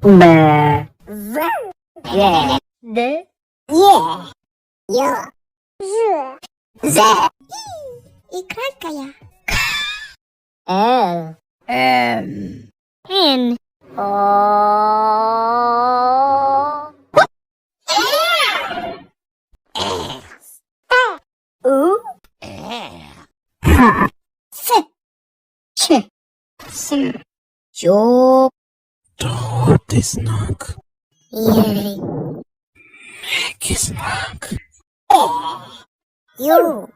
B, Z, J, D, J, J, Z, и краткая. L, N, O, U, S, Ч, С, Ё, Твердий знак. Е, М'який знак. Ю,